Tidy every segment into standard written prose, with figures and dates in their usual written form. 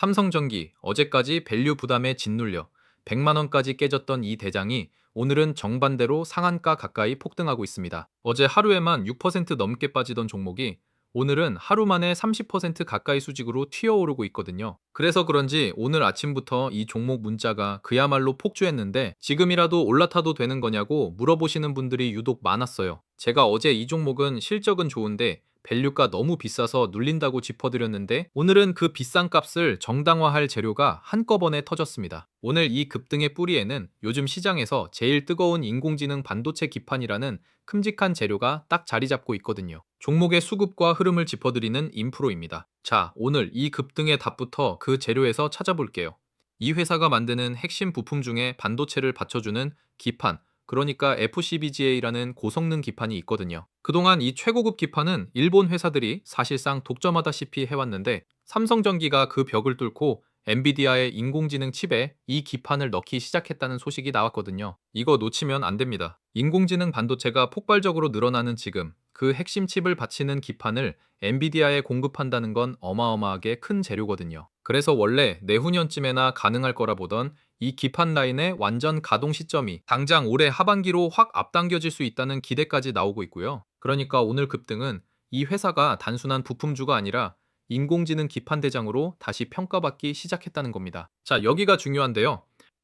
삼성전기, 어제까지 밸류 부담에 짓눌려 100만 원까지 깨졌던 이 대장이 오늘은 정반대로 상한가 가까이 폭등하고 있습니다. 어제 하루에만 6% 넘게 빠지던 종목이 오늘은 하루 만에 30% 가까이 수직으로 튀어오르고 있거든요. 그래서 그런지 오늘 아침부터 이 종목 문자가 그야말로 폭주했는데 지금이라도 올라타도 되는 거냐고 물어보시는 분들이 유독 많았어요. 제가 어제 이 종목은 실적은 좋은데 밸류가 너무 비싸서 눌린다고 짚어드렸는데 오늘은 그 비싼 값을 정당화할 재료가 한꺼번에 터졌습니다. 오늘 이 급등의 뿌리에는 요즘 시장에서 제일 뜨거운 인공지능 반도체 기판이라는 큼직한 재료가 딱 자리 잡고 있거든요. 종목의 수급과 흐름을 짚어드리는 인프로입니다. 자, 오늘 이 급등의 답부터 그 재료에서 찾아볼게요. 이 회사가 만드는 핵심 부품 중에 반도체를 받쳐주는 기판, 그러니까 FCBGA라는 고성능 기판이 있거든요. 그동안 이 최고급 기판은 일본 회사들이 사실상 독점하다시피 해왔는데 삼성전기가 그 벽을 뚫고 엔비디아의 인공지능 칩에 이 기판을 넣기 시작했다는 소식이 나왔거든요. 이거 놓치면 안 됩니다. 인공지능 반도체가 폭발적으로 늘어나는 지금 그 핵심 칩을 받치는 기판을 엔비디아에 공급한다는 건 어마어마하게 큰 재료거든요. 그래서 원래 내후년쯤에나 가능할 거라 보던 이 기판 라인의 완전 가동 시점이 당장 올해 하반기로 확 앞당겨질 수 있다는 기대까지 나오고 있고요. 그러니까 오늘 급등은 이 회사가 단순한 부품주가 아니라 인공지능 기판 대장으로 다시 평가받기 시작했다는 겁니다. 자, 여기가 중요한데요.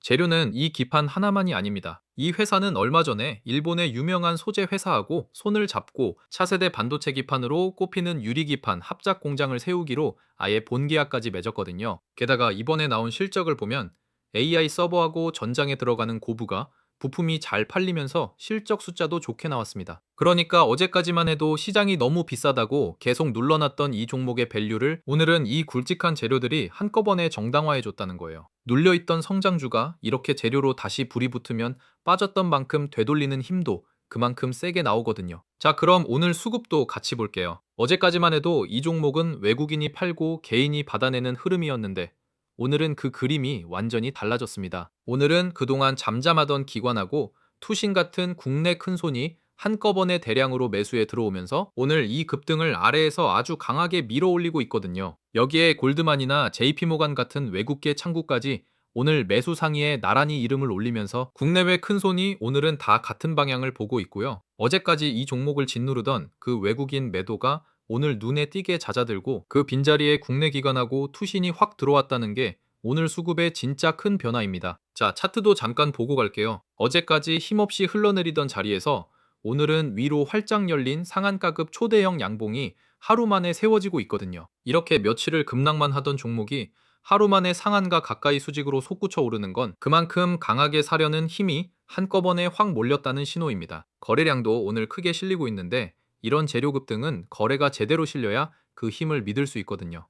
재료는 이 기판 하나만이 아닙니다. 이 회사는 얼마 전에 일본의 유명한 소재 회사하고 손을 잡고 차세대 반도체 기판으로 꼽히는 유리 기판 합작 공장을 세우기로 아예 본계약까지 맺었거든요. 게다가 이번에 나온 실적을 보면 AI 서버하고 전장에 들어가는 고부가 부품이 잘 팔리면서 실적 숫자도 좋게 나왔습니다. 그러니까 어제까지만 해도 시장이 너무 비싸다고 계속 눌러놨던 이 종목의 밸류를 오늘은 이 굵직한 재료들이 한꺼번에 정당화해줬다는 거예요. 눌려있던 성장주가 이렇게 재료로 다시 불이 붙으면 빠졌던 만큼 되돌리는 힘도 그만큼 세게 나오거든요. 자, 그럼 오늘 수급도 같이 볼게요. 어제까지만 해도 이 종목은 외국인이 팔고 개인이 받아내는 흐름이었는데 오늘은 그 그림이 완전히 달라졌습니다. 오늘은 그동안 잠잠하던 기관하고 투신 같은 국내 큰손이 한꺼번에 대량으로 매수에 들어오면서 오늘 이 급등을 아래에서 아주 강하게 밀어 올리고 있거든요. 여기에 골드만이나 JP모간 같은 외국계 창구까지 오늘 매수 상위에 나란히 이름을 올리면서 국내외 큰손이 오늘은 다 같은 방향을 보고 있고요. 어제까지 이 종목을 짓누르던 그 외국인 매도가 오늘 눈에 띄게 잦아들고 그 빈자리에 국내 기관하고 투신이 확 들어왔다는 게 오늘 수급의 진짜 큰 변화입니다. 자, 차트도 잠깐 보고 갈게요. 어제까지 힘없이 흘러내리던 자리에서 오늘은 위로 활짝 열린 상한가급 초대형 양봉이 하루 만에 세워지고 있거든요. 이렇게 며칠을 급락만 하던 종목이 하루 만에 상한가 가까이 수직으로 솟구쳐 오르는 건 그만큼 강하게 사려는 힘이 한꺼번에 확 몰렸다는 신호입니다. 거래량도 오늘 크게 실리고 있는데 이런 재료 급등은 거래가 제대로 실려야 그 힘을 믿을 수 있거든요.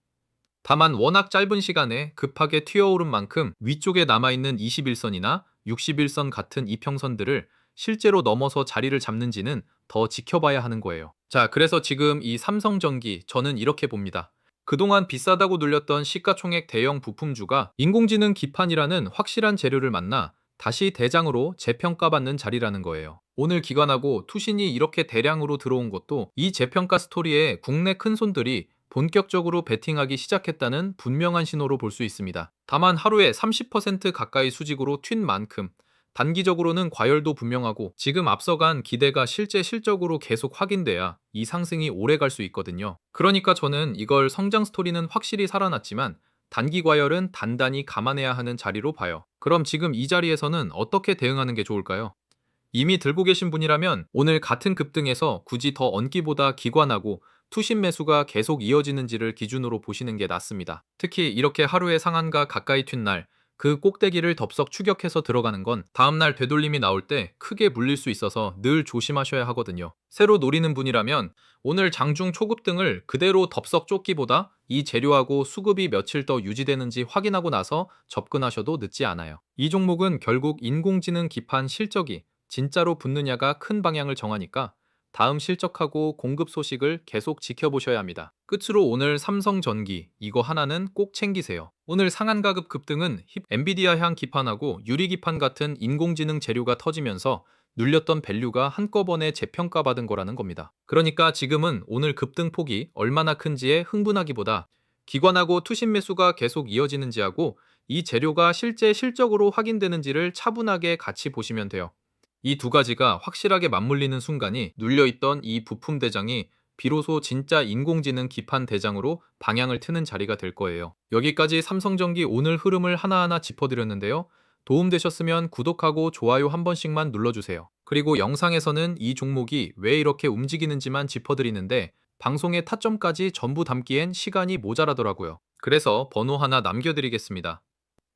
다만 워낙 짧은 시간에 급하게 튀어오른 만큼 위쪽에 남아있는 21선이나 61선 같은 이평선들을 실제로 넘어서 자리를 잡는지는 더 지켜봐야 하는 거예요. 자, 그래서 지금 이 삼성전기 저는 이렇게 봅니다. 그동안 비싸다고 눌렸던 시가총액 대형 부품주가 인공지능 기판이라는 확실한 재료를 만나 다시 대장으로 재평가받는 자리라는 거예요. 오늘 기관하고 투신이 이렇게 대량으로 들어온 것도 이 재평가 스토리에 국내 큰손들이 본격적으로 베팅하기 시작했다는 분명한 신호로 볼 수 있습니다. 다만 하루에 30% 가까이 수직으로 튄 만큼 단기적으로는 과열도 분명하고 지금 앞서간 기대가 실제 실적으로 계속 확인돼야 이 상승이 오래 갈 수 있거든요. 그러니까 저는 이걸 성장 스토리는 확실히 살아났지만 단기 과열은 단단히 감안해야 하는 자리로 봐요. 그럼 지금 이 자리에서는 어떻게 대응하는 게 좋을까요? 이미 들고 계신 분이라면 오늘 같은 급등에서 굳이 더 얹기보다 기관하고 투신 매수가 계속 이어지는지를 기준으로 보시는 게 낫습니다. 특히 이렇게 하루에 상한가 가까이 튄 날, 그 꼭대기를 덥석 추격해서 들어가는 건 다음날 되돌림이 나올 때 크게 물릴 수 있어서 늘 조심하셔야 하거든요. 새로 노리는 분이라면 오늘 장중 초급등을 그대로 덥석 쫓기보다 이 재료하고 수급이 며칠 더 유지되는지 확인하고 나서 접근하셔도 늦지 않아요. 이 종목은 결국 인공지능 기판 실적이 진짜로 붙느냐가 큰 방향을 정하니까 다음 실적하고 공급 소식을 계속 지켜보셔야 합니다. 끝으로 오늘 삼성전기 이거 하나는 꼭 챙기세요. 오늘 상한가급 급등은 엔비디아향 기판하고 유리기판 같은 인공지능 재료가 터지면서 눌렸던 밸류가 한꺼번에 재평가받은 거라는 겁니다. 그러니까 지금은 오늘 급등폭이 얼마나 큰지에 흥분하기보다 기관하고 투신 매수가 계속 이어지는지하고 이 재료가 실제 실적으로 확인되는지를 차분하게 같이 보시면 돼요. 이 두 가지가 확실하게 맞물리는 순간이 눌려있던 이 부품 대장이 비로소 진짜 인공지능 기판 대장으로 방향을 트는 자리가 될 거예요. 여기까지 삼성전기 오늘 흐름을 하나하나 짚어드렸는데요. 도움되셨으면 구독하고 좋아요 한 번씩만 눌러주세요. 그리고 영상에서는 이 종목이 왜 이렇게 움직이는지만 짚어드리는데 방송의 타점까지 전부 담기엔 시간이 모자라더라고요. 그래서 번호 하나 남겨드리겠습니다.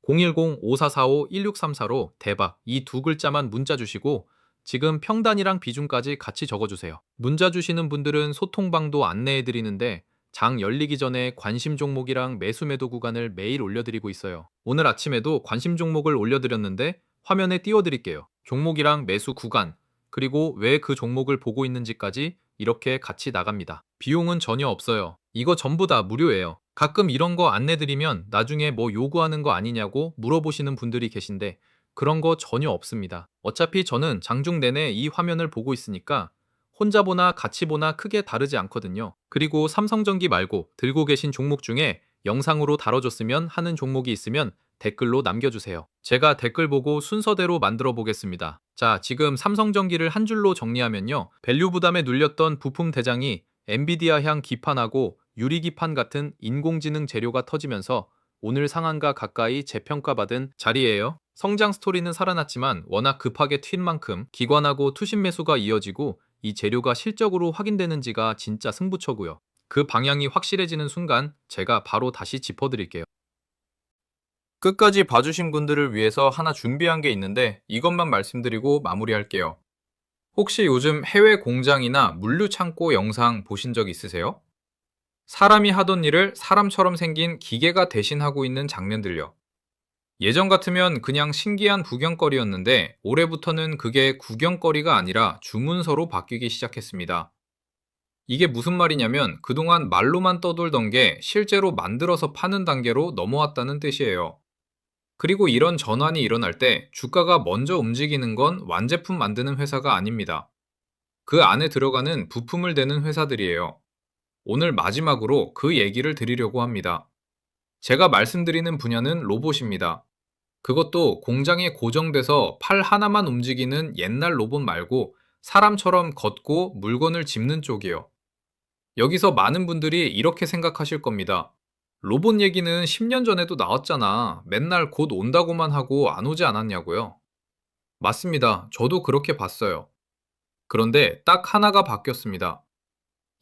010-5445-1634로 대박 이 두 글자만 문자 주시고 지금 평단이랑 비중까지 같이 적어주세요. 문자 주시는 분들은 소통방도 안내해드리는데 장 열리기 전에 관심 종목이랑 매수 매도 구간을 매일 올려드리고 있어요. 오늘 아침에도 관심 종목을 올려드렸는데 화면에 띄워드릴게요. 종목이랑 매수 구간, 그리고 왜 그 종목을 보고 있는지까지 이렇게 같이 나갑니다. 비용은 전혀 없어요. 이거 전부 다 무료예요. 가끔 이런 거 안내드리면 나중에 뭐 요구하는 거 아니냐고 물어보시는 분들이 계신데 그런 거 전혀 없습니다. 어차피 저는 장중 내내 이 화면을 보고 있으니까 혼자 보나 같이 보나 크게 다르지 않거든요. 그리고 삼성전기 말고 들고 계신 종목 중에 영상으로 다뤄줬으면 하는 종목이 있으면 댓글로 남겨주세요. 제가 댓글 보고 순서대로 만들어 보겠습니다. 자, 지금 삼성전기를 한 줄로 정리하면요. 밸류 부담에 눌렸던 부품 대장이 엔비디아향 기판하고 유리기판 같은 인공지능 재료가 터지면서 오늘 상한가 가까이 재평가받은 자리예요. 성장 스토리는 살아났지만 워낙 급하게 튄 만큼 기관하고 투신 매수가 이어지고 이 재료가 실적으로 확인되는지가 진짜 승부처고요. 그 방향이 확실해지는 순간 제가 바로 다시 짚어드릴게요. 끝까지 봐주신 분들을 위해서 하나 준비한 게 있는데 이것만 말씀드리고 마무리할게요. 혹시 요즘 해외 공장이나 물류 창고 영상 보신 적 있으세요? 사람이 하던 일을 사람처럼 생긴 기계가 대신하고 있는 장면들요. 예전 같으면 그냥 신기한 구경거리였는데 올해부터는 그게 구경거리가 아니라 주문서로 바뀌기 시작했습니다. 이게 무슨 말이냐면 그동안 말로만 떠돌던 게 실제로 만들어서 파는 단계로 넘어왔다는 뜻이에요. 그리고 이런 전환이 일어날 때 주가가 먼저 움직이는 건 완제품 만드는 회사가 아닙니다. 그 안에 들어가는 부품을 대는 회사들이에요. 오늘 마지막으로 그 얘기를 드리려고 합니다. 제가 말씀드리는 분야는 로봇입니다. 그것도 공장에 고정돼서 팔 하나만 움직이는 옛날 로봇 말고 사람처럼 걷고 물건을 짚는 쪽이요. 여기서 많은 분들이 이렇게 생각하실 겁니다. 로봇 얘기는 10년 전에도 나왔잖아. 맨날 곧 온다고만 하고 안 오지 않았냐고요. 맞습니다. 저도 그렇게 봤어요. 그런데 딱 하나가 바뀌었습니다.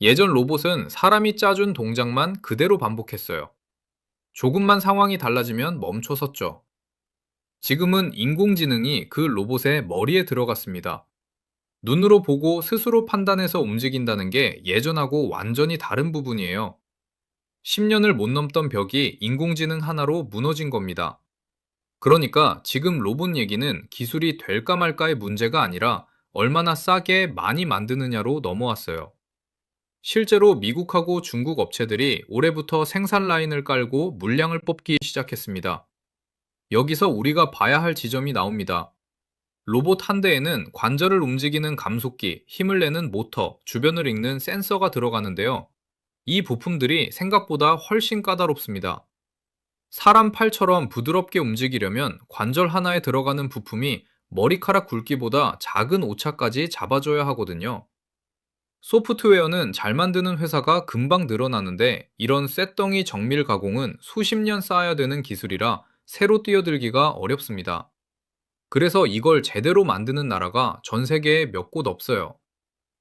예전 로봇은 사람이 짜준 동작만 그대로 반복했어요. 조금만 상황이 달라지면 멈춰 섰죠. 지금은 인공지능이 그 로봇의 머리에 들어갔습니다. 눈으로 보고 스스로 판단해서 움직인다는 게 예전하고 완전히 다른 부분이에요. 10년을 못 넘던 벽이 인공지능 하나로 무너진 겁니다. 그러니까 지금 로봇 얘기는 기술이 될까 말까의 문제가 아니라 얼마나 싸게 많이 만드느냐로 넘어왔어요. 실제로 미국하고 중국 업체들이 올해부터 생산 라인을 깔고 물량을 뽑기 시작했습니다. 여기서 우리가 봐야 할 지점이 나옵니다. 로봇 한 대에는 관절을 움직이는 감속기, 힘을 내는 모터, 주변을 읽는 센서가 들어가는데요. 이 부품들이 생각보다 훨씬 까다롭습니다. 사람 팔처럼 부드럽게 움직이려면 관절 하나에 들어가는 부품이 머리카락 굵기보다 작은 오차까지 잡아줘야 하거든요. 소프트웨어는 잘 만드는 회사가 금방 늘어나는데 이런 쇳덩이 정밀 가공은 수십 년 쌓아야 되는 기술이라 새로 뛰어들기가 어렵습니다. 그래서 이걸 제대로 만드는 나라가 전 세계에 몇 곳 없어요.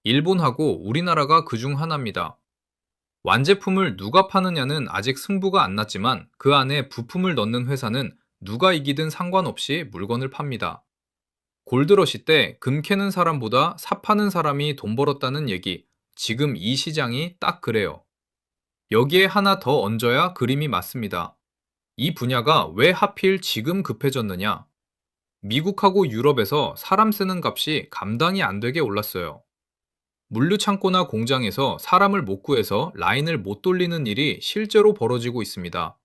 일본하고 우리나라가 그중 하나입니다. 완제품을 누가 파느냐는 아직 승부가 안 났지만 그 안에 부품을 넣는 회사는 누가 이기든 상관없이 물건을 팝니다. 골드러시 때 금 캐는 사람보다 삽 파는 사람이 돈 벌었다는 얘기, 지금 이 시장이 딱 그래요. 여기에 하나 더 얹어야 그림이 맞습니다. 이 분야가 왜 하필 지금 급해졌느냐? 미국하고 유럽에서 사람 쓰는 값이 감당이 안 되게 올랐어요. 물류 창고나 공장에서 사람을 못 구해서 라인을 못 돌리는 일이 실제로 벌어지고 있습니다.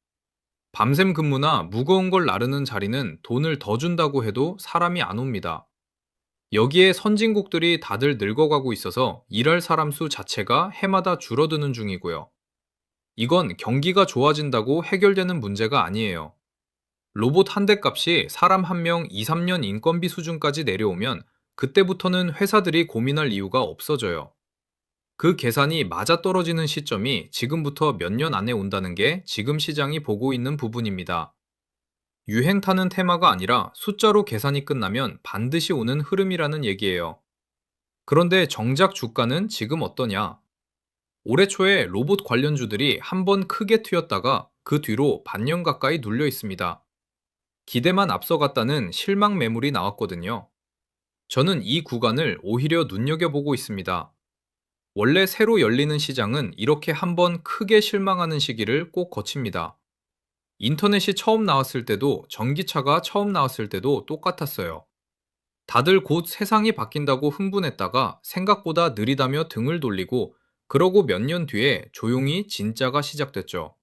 밤샘 근무나 무거운 걸 나르는 자리는 돈을 더 준다고 해도 사람이 안 옵니다. 여기에 선진국들이 다들 늙어가고 있어서 일할 사람 수 자체가 해마다 줄어드는 중이고요. 이건 경기가 좋아진다고 해결되는 문제가 아니에요. 로봇 한 대 값이 사람 한 명 2, 3년 인건비 수준까지 내려오면 그때부터는 회사들이 고민할 이유가 없어져요. 그 계산이 맞아떨어지는 시점이 지금부터 몇 년 안에 온다는 게 지금 시장이 보고 있는 부분입니다. 유행 타는 테마가 아니라 숫자로 계산이 끝나면 반드시 오는 흐름이라는 얘기예요. 그런데 정작 주가는 지금 어떠냐? 올해 초에 로봇 관련주들이 한번 크게 튀었다가 그 뒤로 반년 가까이 눌려 있습니다. 기대만 앞서갔다는 실망 매물이 나왔거든요. 저는 이 구간을 오히려 눈여겨보고 있습니다. 원래 새로 열리는 시장은 이렇게 한번 크게 실망하는 시기를 꼭 거칩니다. 인터넷이 처음 나왔을 때도 전기차가 처음 나왔을 때도 똑같았어요. 다들 곧 세상이 바뀐다고 흥분했다가 생각보다 느리다며 등을 돌리고 그러고 몇 년 뒤에 조용히 진짜가 시작됐죠.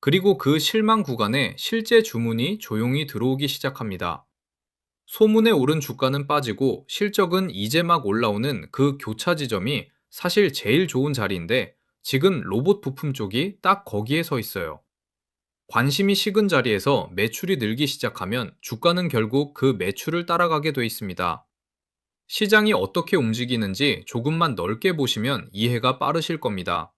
그리고 그 실망 구간에 실제 주문이 조용히 들어오기 시작합니다. 소문에 오른 주가는 빠지고 실적은 이제 막 올라오는 그 교차 지점이 사실 제일 좋은 자리인데 지금 로봇 부품 쪽이 딱 거기에 서 있어요. 관심이 식은 자리에서 매출이 늘기 시작하면 주가는 결국 그 매출을 따라가게 돼 있습니다. 시장이 어떻게 움직이는지 조금만 넓게 보시면 이해가 빠르실 겁니다.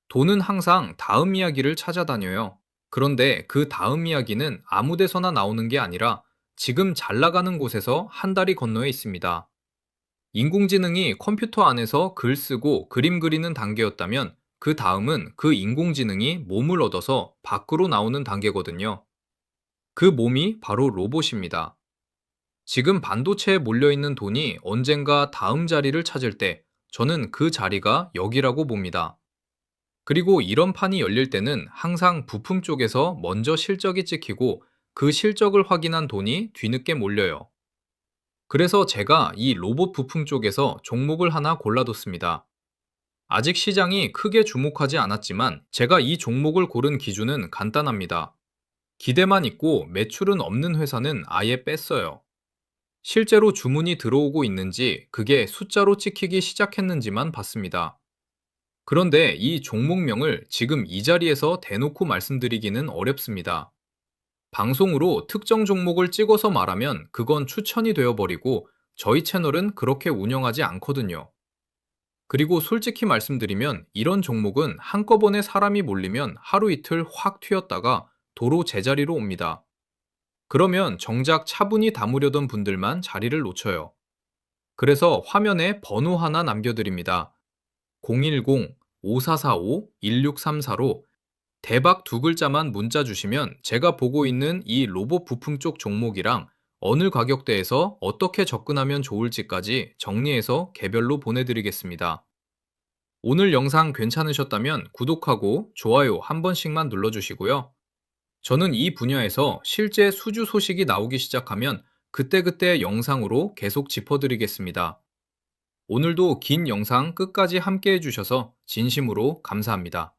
돈은 항상 다음 이야기를 찾아다녀요. 그런데 그 다음 이야기는 아무 데서나 나오는 게 아니라 지금 잘 나가는 곳에서 한 다리 건너에 있습니다. 인공지능이 컴퓨터 안에서 글 쓰고 그림 그리는 단계였다면 그 다음은 그 인공지능이 몸을 얻어서 밖으로 나오는 단계거든요. 그 몸이 바로 로봇입니다. 지금 반도체에 몰려있는 돈이 언젠가 다음 자리를 찾을 때 저는 그 자리가 여기라고 봅니다. 그리고 이런 판이 열릴 때는 항상 부품 쪽에서 먼저 실적이 찍히고 그 실적을 확인한 돈이 뒤늦게 몰려요. 그래서 제가 이 로봇 부품 쪽에서 종목을 하나 골라뒀습니다. 아직 시장이 크게 주목하지 않았지만 제가 이 종목을 고른 기준은 간단합니다. 기대만 있고 매출은 없는 회사는 아예 뺐어요. 실제로 주문이 들어오고 있는지 그게 숫자로 찍히기 시작했는지만 봤습니다. 그런데 이 종목명을 지금 이 자리에서 대놓고 말씀드리기는 어렵습니다. 방송으로 특정 종목을 찍어서 말하면 그건 추천이 되어버리고 저희 채널은 그렇게 운영하지 않거든요. 그리고 솔직히 말씀드리면 이런 종목은 한꺼번에 사람이 몰리면 하루 이틀 확 튀었다가 도로 제자리로 옵니다. 그러면 정작 차분히 담으려던 분들만 자리를 놓쳐요. 그래서 화면에 번호 하나 남겨드립니다. 010-5445-1634로 대박 두 글자만 문자 주시면 제가 보고 있는 이 로봇 부품 쪽 종목이랑 어느 가격대에서 어떻게 접근하면 좋을지까지 정리해서 개별로 보내드리겠습니다. 오늘 영상 괜찮으셨다면 구독하고 좋아요 한 번씩만 눌러주시고요. 저는 이 분야에서 실제 수주 소식이 나오기 시작하면 그때그때 영상으로 계속 짚어드리겠습니다. 오늘도 긴 영상 끝까지 함께 해주셔서 진심으로 감사합니다.